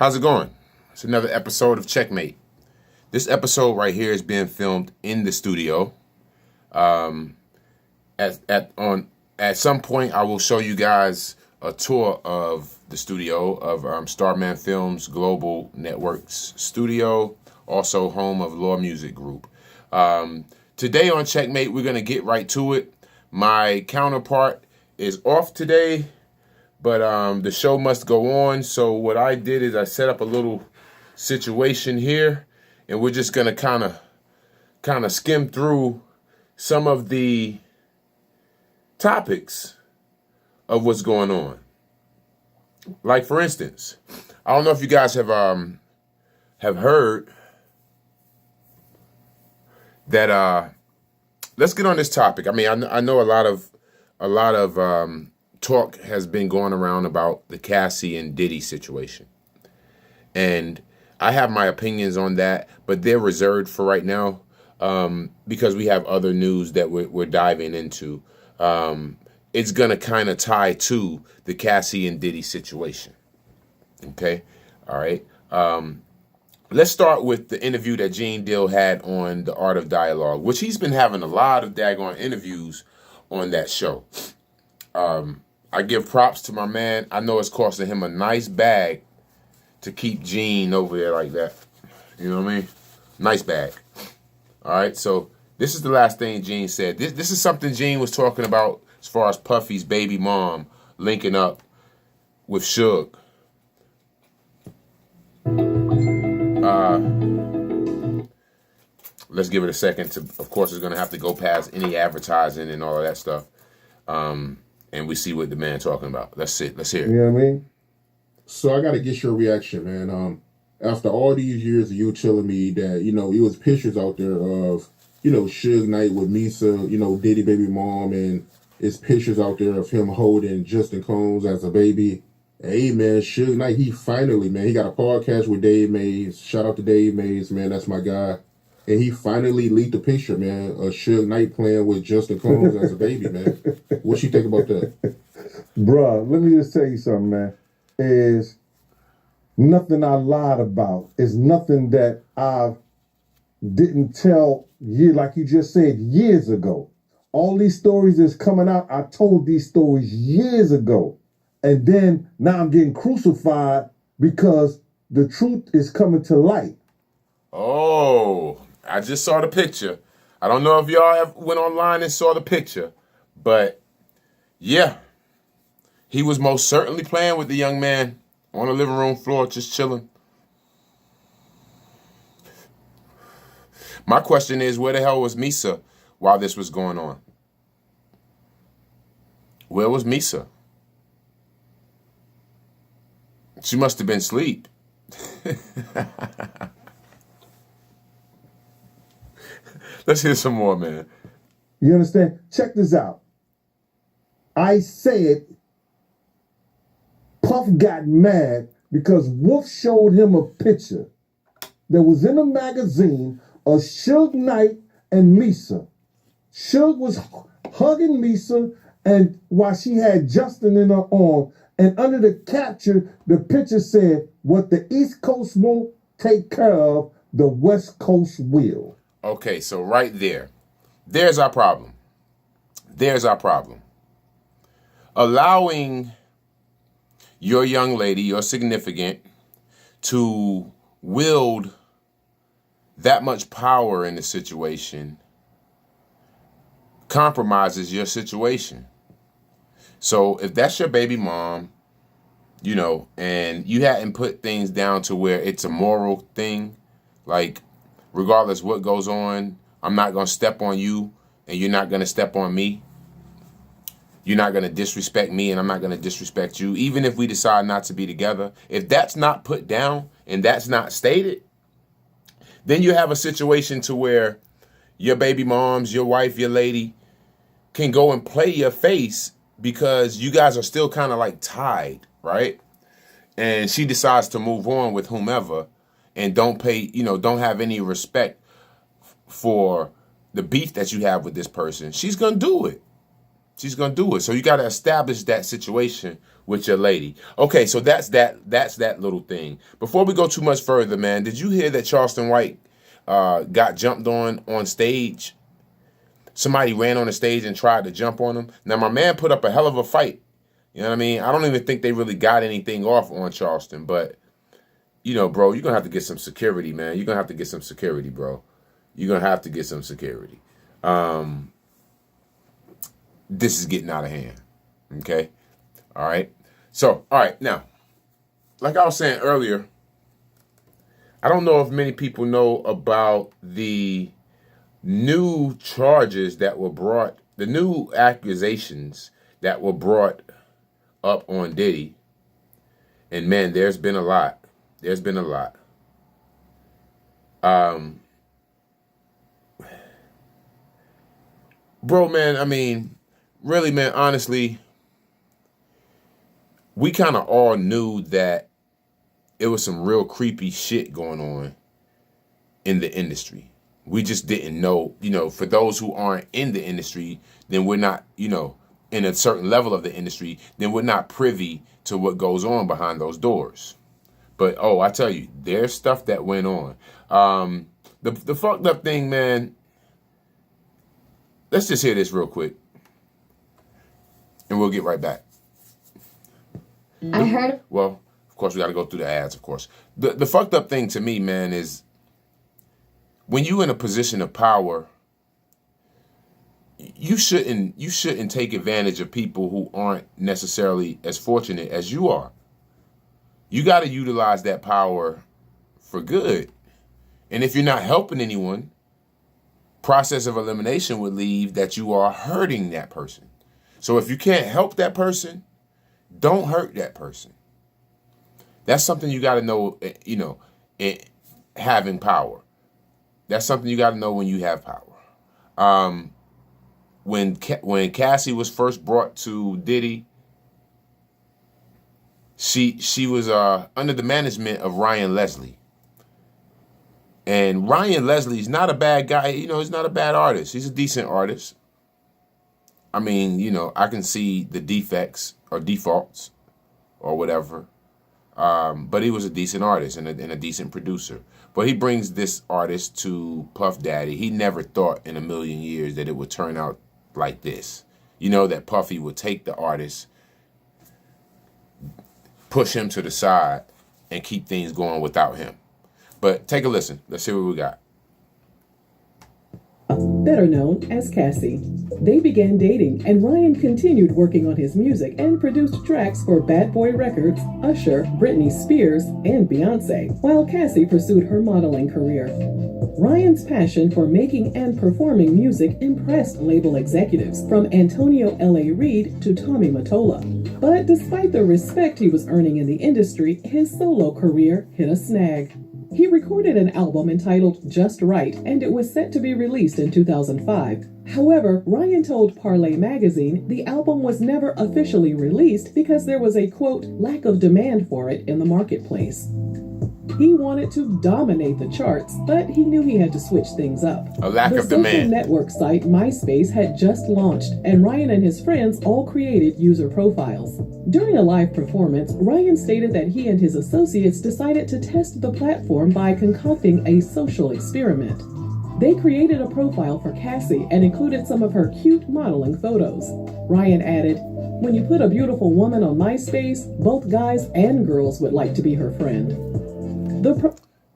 How's it going? It's another episode of Checkmate. This episode right here is being filmed in the studio. At some point, I will show you guys a tour of the studio of Starman Films Global Networks studio, also home of Law Music Group. Today on Checkmate, we're going to get right to it. My counterpart is off today, but the show must go on. So what I did is I set up a little situation here, and we're just going to kind of skim through some of the topics of what's going on. Like, for instance, I don't know if you guys have heard that let's get on this topic. I mean, I know a lot of talk has been going around about the Cassie and Diddy situation. And I have my opinions on that, but they're reserved for right now because we have other news that we're diving into. It's going to kind of tie to the Cassie and Diddy situation. Okay? All right. Let's start with the interview that Gene Deal had on The Art of Dialogue, which he's been having a lot of daggone interviews on that show. I give props to my man. I know it's costing him a nice bag to keep Gene over there like that. You know what I mean? Nice bag. All right, so this is the last thing Gene said. This is something Gene was talking about as far as Puffy's baby mom linking up with Suge. Let's give it a second to, of course, it's going to have to go past any advertising and all of that stuff. And we see what the man talking about. Let's hear it. You know what I mean? So I got to get your reaction, man. After all these years of you telling me that, it was pictures out there of, Suge Knight with Misa, Diddy baby mom, and it's pictures out there of him holding Justin Combs as a baby. Hey, man, Suge Knight, he finally, man, he got a podcast with Dave Mays. Shout out to Dave Mays, man, that's my guy. And he finally leaked the picture, man, of Suge Knight playing with Justin Combs as a baby, man. What you think about that? Bruh, let me just tell you something, man. Is nothing I lied about. It's nothing that I didn't tell you, like you just said, years ago. All these stories that's coming out, I told these stories years ago. And then now I'm getting crucified because the truth is coming to light. Oh, I just saw the picture. I don't know if y'all have went online and saw the picture, but yeah, he was most certainly playing with the young man on the living room floor, just chilling. My question is, where the hell was Misa while this was going on? Where was Misa? She must have been asleep. Let's hear some more, man. You understand? Check this out. I said Puff got mad because Wolf showed him a picture that was in a magazine of Suge Knight and Misa. Suge was hugging Misa and while she had Justin in her arm, and under the capture, the picture said, "What the East Coast won't take care of, the West Coast will." Okay, so right there's our problem. There's our problem. Allowing your young lady, your significant, to wield that much power in the situation compromises your situation. So if that's your baby mom, and you hadn't put things down to where it's a moral thing, like regardless what goes on, I'm not going to step on you and you're not going to step on me. You're not going to disrespect me and I'm not going to disrespect you, even if we decide not to be together. If that's not put down and that's not stated, then you have a situation to where your baby moms, your wife, your lady can go and play your face because you guys are still kind of like tied, right? And she decides to move on with whomever and don't have any respect for the beef that you have with this person. She's going to do it. She's gonna do it. So you gotta establish that situation with your lady. Okay, so that's that little thing. Before we go too much further, man, did you hear that Charleston White got jumped on stage? Somebody ran on the stage and tried to jump on him. Now my man put up a hell of a fight. You know what I mean? I don't even think they really got anything off on Charleston, but you know, bro, you're gonna have to get some security, man. You're gonna have to get some security, bro. You're gonna have to get some security. This is getting out of hand. Okay? All right. So, all right, now, like I was saying earlier, I don't know if many people know about the new charges that were brought, the new accusations that were brought up on Diddy. And man, there's been a lot. There's been a lot. Bro, man, I mean, really, man, honestly, we kind of all knew that it was some real creepy shit going on in the industry. We just didn't know, you know, for those who aren't in the industry, then we're not, you know, in a certain level of the industry, then we're not privy to what goes on behind those doors. But, oh, I tell you, there's stuff that went on. The fucked up thing, man, let's just hear this real quick, and we'll get right back. I heard. Well, of course, we got to go through the ads, of course. The fucked up thing to me, man, is when you're in a position of power, you shouldn't take advantage of people who aren't necessarily as fortunate as you are. You got to utilize that power for good. And if you're not helping anyone, process of elimination would leave that you are hurting that person. So if you can't help that person, don't hurt that person. That's something you got to know, you know, having power. That's something you got to know when you have power. When Cassie was first brought to Diddy, she was under the management of Ryan Leslie. And Ryan Leslie's not a bad guy. You know, he's not a bad artist. He's a decent artist. I mean, you know, I can see the defects or defaults or whatever. But he was a decent artist and a decent producer. But he brings this artist to Puff Daddy. He never thought in a million years that it would turn out like this. You know, that Puffy would take the artist, push him to the side, and keep things going without him. But take a listen. Let's see what we got. Better known as Cassie. They began dating, and Ryan continued working on his music and produced tracks for Bad Boy Records, Usher, Britney Spears, and Beyonce, while Cassie pursued her modeling career. Ryan's passion for making and performing music impressed label executives, from Antonio L.A. Reid to Tommy Mottola. But despite the respect he was earning in the industry, his solo career hit a snag. He recorded an album entitled Just Right, and it was set to be released in 2005. However, Ryan told Parlay magazine the album was never officially released because there was a, quote, lack of demand for it in the marketplace. He wanted to dominate the charts, but he knew he had to switch things up. A lack of demand. The social network site MySpace had just launched, and Ryan and his friends all created user profiles. During a live performance, Ryan stated that he and his associates decided to test the platform by concocting a social experiment. They created a profile for Cassie and included some of her cute modeling photos. Ryan added, "When you put a beautiful woman on MySpace, both guys and girls would like to be her friend."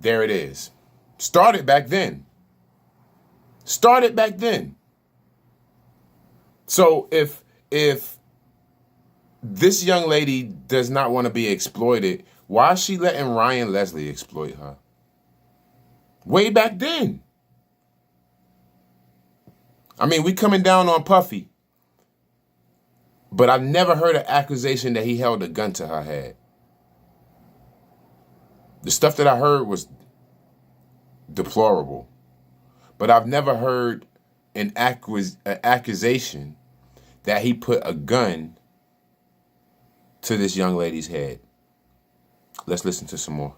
There it is. Started back then. Started back then. So if this young lady does not want to be exploited, why is she letting Ryan Leslie exploit her? Way back then. I mean, we coming down on Puffy, but I've never heard an accusation that he held a gun to her head. The stuff that I heard was deplorable, but I've never heard an accusation that he put a gun to this young lady's head. Let's listen to some more.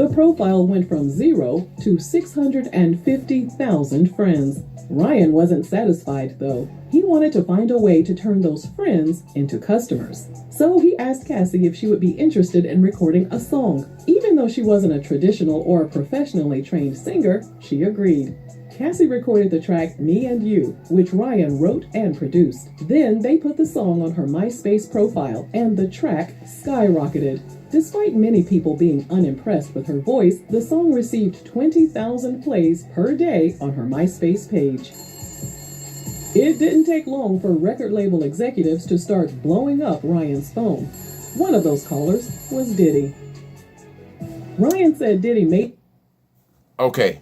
The profile went from 0 to 650,000 friends. Ryan wasn't satisfied, though. He wanted to find a way to turn those friends into customers. So he asked Cassie if she would be interested in recording a song. Even though she wasn't a traditional or professionally trained singer, she agreed. Cassie recorded the track Me and You, which Ryan wrote and produced. Then they put the song on her MySpace profile, and the track skyrocketed. Despite many people being unimpressed with her voice, the song received 20,000 plays per day on her MySpace page. It didn't take long for record label executives to start blowing up Ryan's phone. One of those callers was Diddy. Ryan said Diddy made... Okay.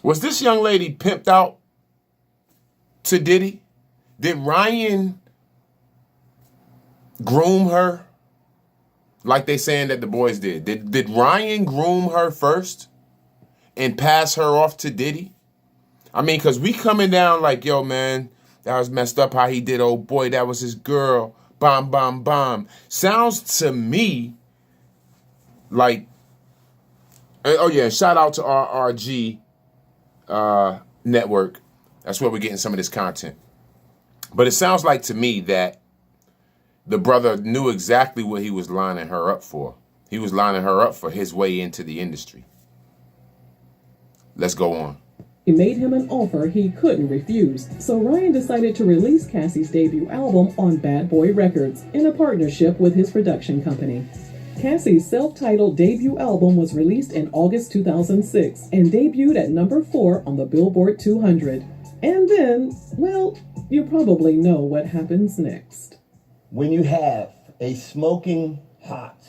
Was this young lady pimped out to Diddy? Did Ryan groom her like they saying that the boys did? Did Ryan groom her first and pass her off to Diddy? I mean, because we coming down like, yo, man, that was messed up how he did. Oh, boy, that was his girl. Bomb, bomb, bomb. Sounds to me like, oh, yeah, shout out to RRG Network. That's where we're getting some of this content. But it sounds like to me that the brother knew exactly what he was lining her up for. He was lining her up for his way into the industry. Let's go on. He made him an offer he couldn't refuse, so Ryan decided to release Cassie's debut album on Bad Boy Records in a partnership with his production company. Cassie's self-titled debut album was released in August 2006 and debuted at number 4 on the Billboard 200. And then, well, you probably know what happens next. When you have a smoking hot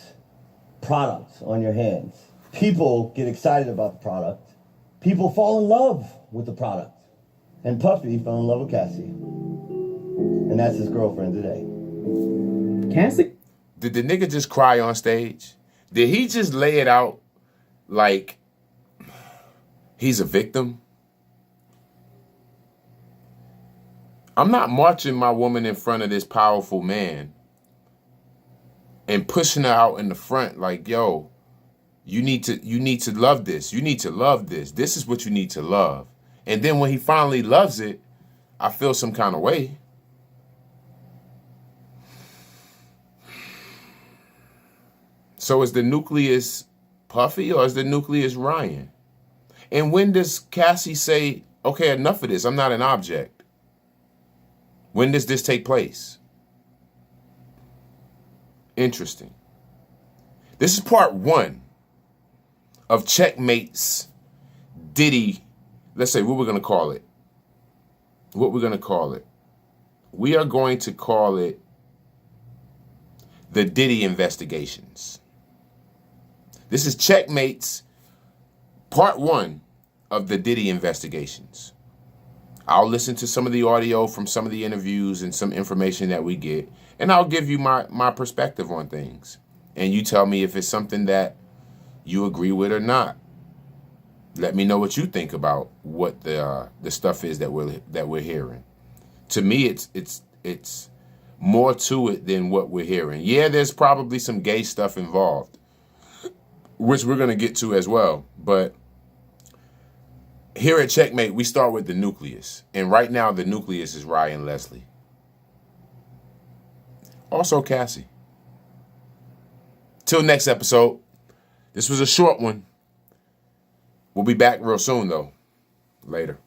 product on your hands, people get excited about the product. People fall in love with the product. And Puffy fell in love with Cassie. And that's his girlfriend today. Cassie? Did the nigga just cry on stage? Did he just lay it out like he's a victim? I'm not marching my woman in front of this powerful man and pushing her out in the front like, yo, you need to love this. You need to love this. This is what you need to love. And then when he finally loves it, I feel some kind of way. So is the nucleus Puffy or is the nucleus Ryan? And when does Cassie say, okay, enough of this, I'm not an object? When does this take place? Interesting. This is part 1 of Checkmate's Diddy, let's say, what we're going to call it. We are going to call it the Diddy investigations. This is Checkmate's part 1 of the Diddy investigations. I'll listen to some of the audio from some of the interviews and some information that we get, and I'll give you my perspective on things. And you tell me if it's something that you agree with or not. Let me know what you think about what the stuff is that we're hearing. To me, it's more to it than what we're hearing. Yeah, there's probably some gay stuff involved, which we're going to get to as well. But here at Checkmate, we start with the nucleus. And right now, the nucleus is Ryan Leslie. Also Cassie. Till next episode. This was a short one. We'll be back real soon, though. Later.